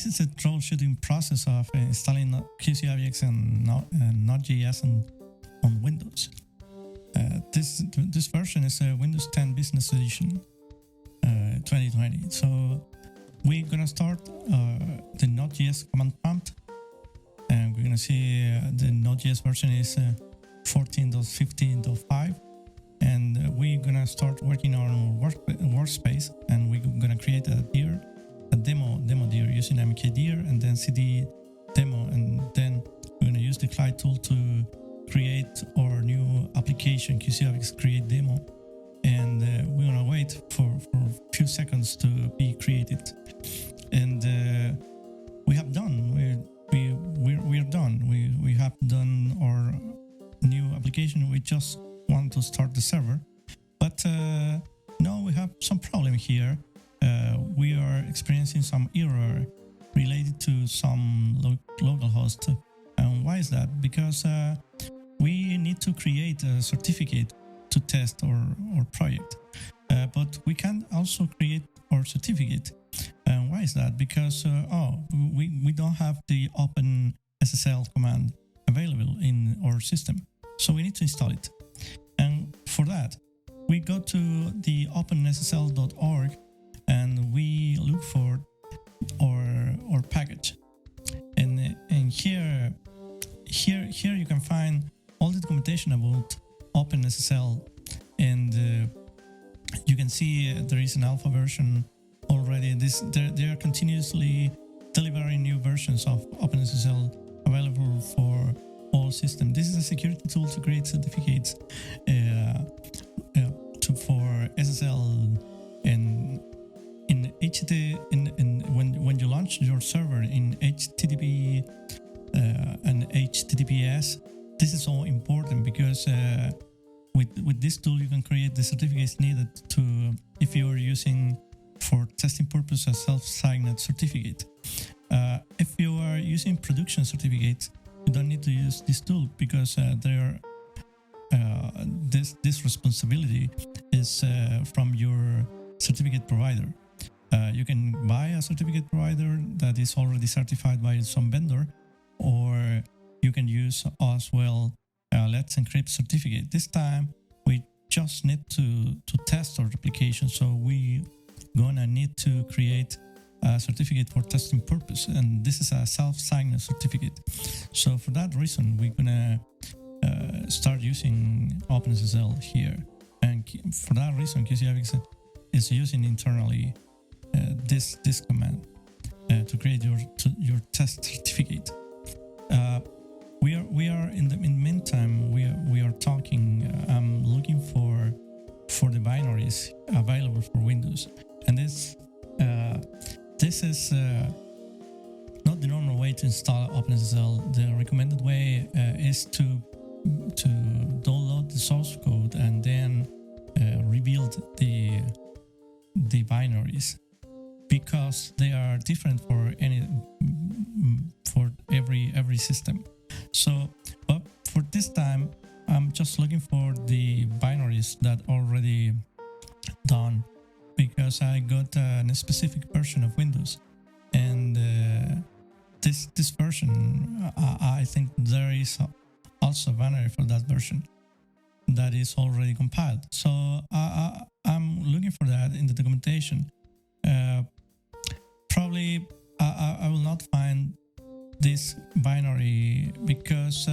this is a troubleshooting process of installing QCObjects and Node.js on Windows. This version is a Windows 10 Business Edition 2020. So we're gonna start the Node.js command prompt, and we're gonna see the Node.js version is 14.15.5, and we're gonna start working on workspace, and we're gonna create a demo dir using mkdir and then cd demo, and then we're gonna use the Clyde tool to create our new application QCObjects create demo, and we're gonna wait for a few seconds to be created, and we have done. We're done. We have done our new application. We just want to start the server, but now we have some problem here. We are experiencing some error related to some localhost. And why is that? Because we need to create a certificate to test our project, but we can also create our certificate. And why is that? Because we don't have the OpenSSL command available in our system, so we need to install it. And for that, we go to the openssl.org and we look for our package. And here you can find all the documentation about OpenSSL, and you can see there is an alpha version already. They are continuously delivering new versions of OpenSSL available for all systems. This is a security tool to create certificates for SSL, and when you launch your server in HTTP and HTTPS, this is all important because with this tool you can create the certificates needed to, if you are using for testing purposes, a self-signed certificate. If you are using production certificates, you don't need to use this tool because this responsibility is from your certificate provider. You can buy a certificate provider that is already certified by some vendor, or you can use as well Let's Encrypt certificate. This time we just need to test our application, so we gonna need to create a certificate for testing purpose, and this is a self-signed certificate. So for that reason, we're gonna start using OpenSSL here, and for that reason, QCObjects is using internally this command to create your test certificate. We are in the meantime we are talking. I'm looking for the binaries available for Windows, and this is not the normal way to install OpenSSL. The recommended way is to download the source code and then rebuild the binaries, because they are different for every system. So, but for this time, I'm just looking for the binaries that already done, because I got a specific version of Windows, and this version, I think there is also a binary for that version that is already compiled. So I'm looking for that in the documentation. Probably I will not find this binary because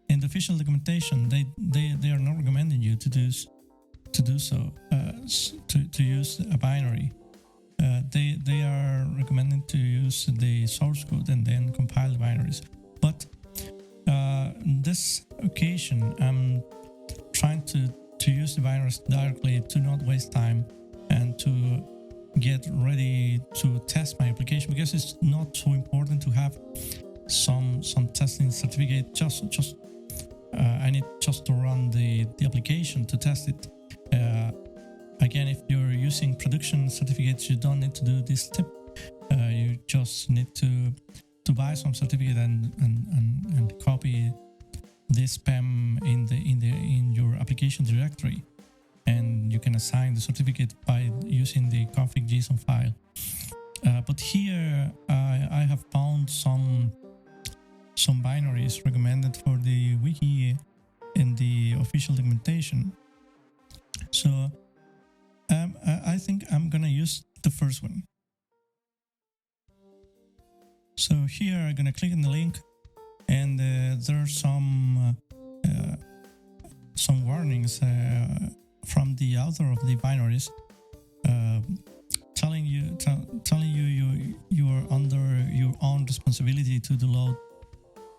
in the official documentation they are not recommending you to do so, to use a binary. They are recommending to use the source code and then compile the binaries. But in this occasion, I'm trying to use the binaries directly to not waste time and to get ready to test my application, because it's not so important to have some testing certificate. Just I need just to run the application to test it. Again, if you're using production certificates, you don't need to do this step. You just need to buy some certificate and copy this spam in your application directory, and you can assign the certificate by using the config.json file. But here I have found some binaries recommended for the wiki in the official documentation. So I think I'm gonna use the first one. So here I'm gonna click on the link, and there's some warnings from the author of the binaries, telling you you are under your own responsibility to download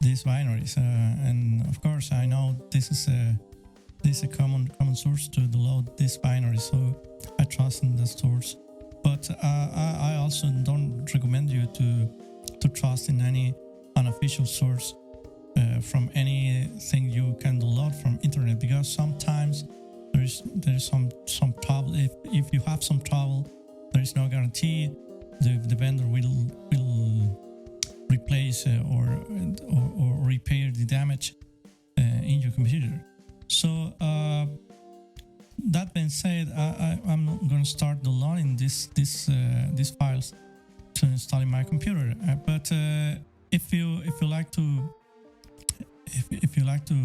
these binaries, and of course I know this is a common source to download this binary, so I trust in the source. But I also don't recommend you to trust in any unofficial source from anything you can download from internet, because sometimes there is some trouble. If you have some trouble, there is no guarantee the vendor will replace or repair the damage in your computer. So that being said, I'm going to start downloading these files to install in my computer. But if you like to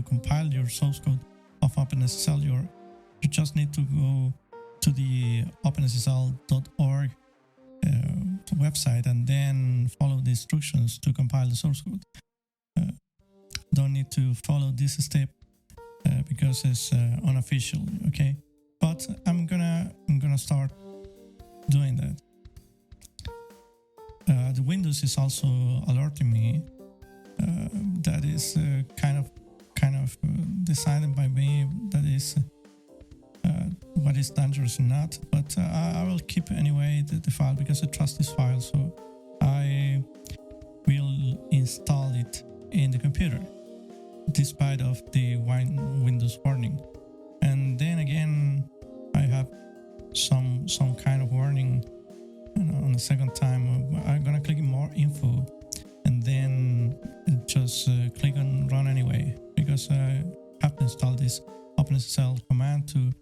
compile your source code of OpenSSL, you just need to go to the openssl.org website and then follow the instructions to compile the source code. Don't need to follow this step because it's unofficial, okay? But I'm gonna start doing that. The Windows is also alerting me. That is kind of decided by me. That is what is dangerous and not. But I will keep anyway the file because I trust this file. So I will install it in the computer, despite of the Windows warning. And then again, I have some kind of warning. On the second time, I'm gonna click more info, and then just click on run anyway, because I have to install this OpenSSL command to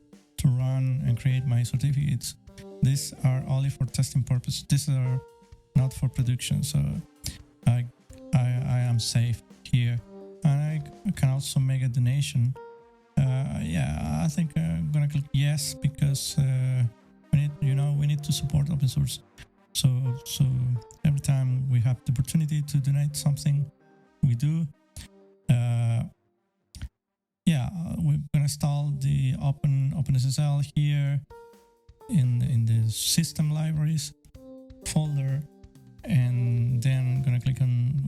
run and create my certificates. These are only for testing purposes. These are not for production, so I am safe here. And I can also make a donation. Yeah, I think I'm gonna click yes, because we need to support open source. So every time we have the opportunity to donate something, we do. Yeah, we're gonna install the OpenSSL here in the system libraries folder, and then I'm gonna click on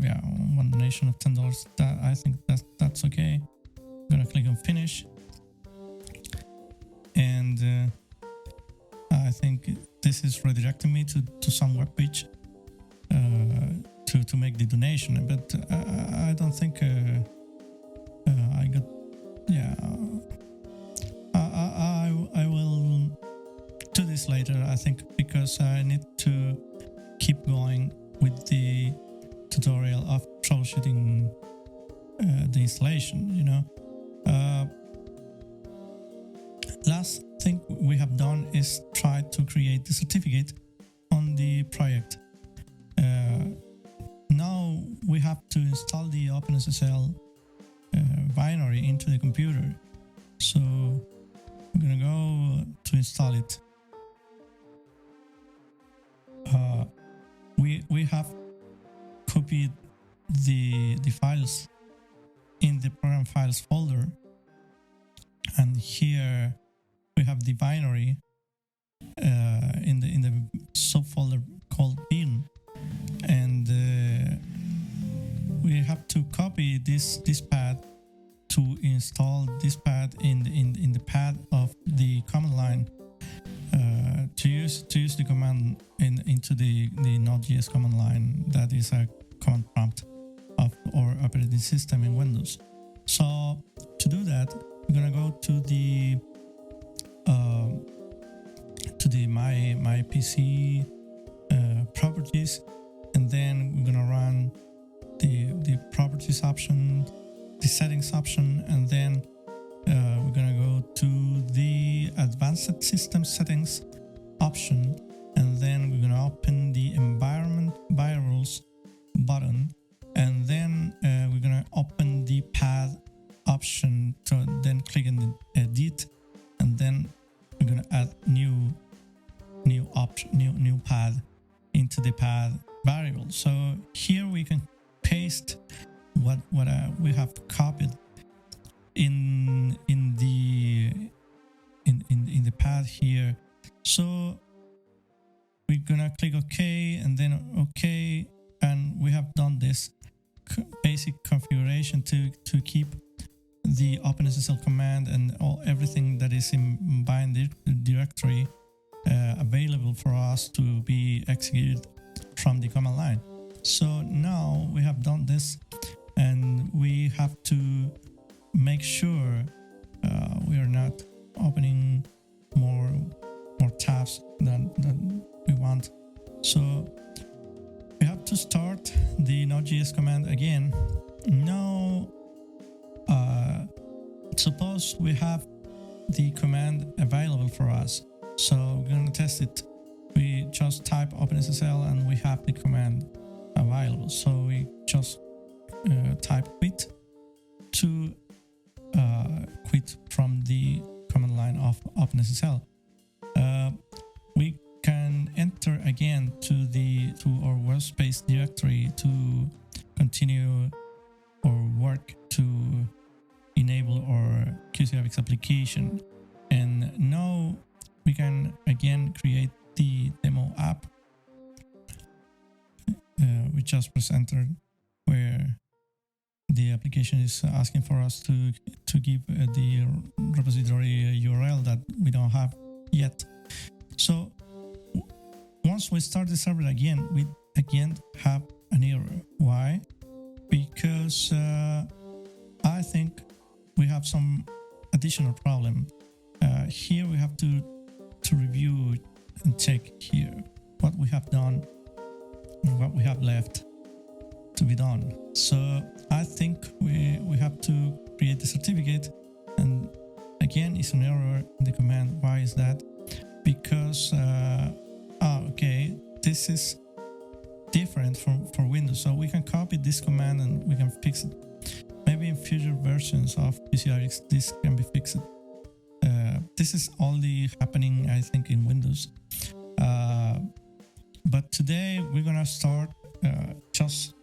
one donation of $10. That I think that's okay. I'm gonna click on finish, and I think this is redirecting me to some web page to make the donation, but I don't think I got. Yeah, I will do this later, I think, because I need to keep going with the tutorial of troubleshooting the installation. Last thing we have done is try to create the certificate on the project. Now we have to install the OpenSSL binary into the computer. So I'm gonna go to install it. We have copied the files in the program files folder, and here we have the binary in the subfolder called bin, and we have to copy this path to install this path in the path of the command line to use the command into the Node.js command line. That is a command prompt of our operating system in Windows. So to do that, we're gonna go to the my PC properties, and then we're gonna run the properties option, the settings option, and then we're gonna go to the advanced system settings option, and then we're gonna open the environment add new path into the path variable. So here we can paste what we have copied in the path here. So we're gonna click OK and then OK, and we have done this basic configuration to keep the OpenSSL command and everything that is in bind directory available for us to be executed from the command line. So now we have done this, and we have to make sure we are not opening more tabs than we want. So we have to start the Node.js command again. Now suppose we have the command available for us, so we're going to test it. We just type OpenSSL and we have the command available, so we just type quit to quit from the command line of OpenSSL. We can enter again to our workspace directory to continue our work to enable our QCObjects application, and now we can again create the demo app we just presented, where the application is asking for us to give the repository URL that we don't have yet. So once we start the server again, we again have an error. Why? Because I think we have some additional problem. Here we have to review and check here what we have done and what we have left to be done. So I think we have to create the certificate, and again it's an error in the command. Why is that? Because okay, this is different for Windows, so we can copy this command and we can fix it. Maybe in future versions of QCObjects this can be fixed. This is only happening, I think, in Windows. But today we're gonna start just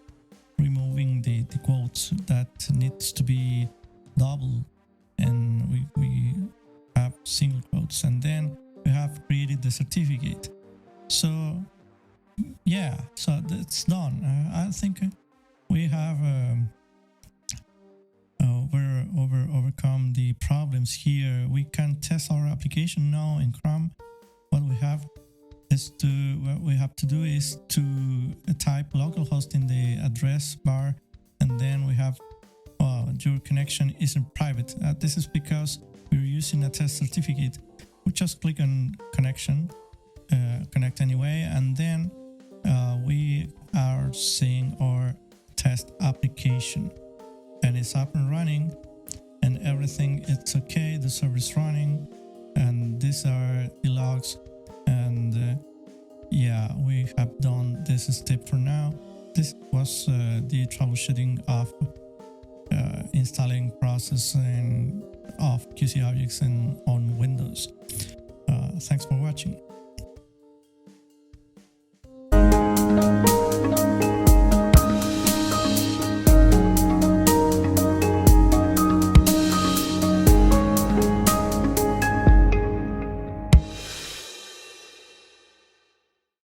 removing the quotes that needs to be double, and we have single quotes, and then we have created the certificate. So yeah, so that's done. I think we have overcome the problems here. We can test our application now in Chrome. What we have to do is to type localhost in the address bar, and then we have your connection isn't private. This is because we're using a test certificate. We just click on connection, connect anyway, and then we are seeing our test application, and it's up and running, and everything it's okay. The server is running, and these are the logs, and yeah, we have done this step for now. This was the troubleshooting of installing processing of QCObjects on Windows. Thanks for watching.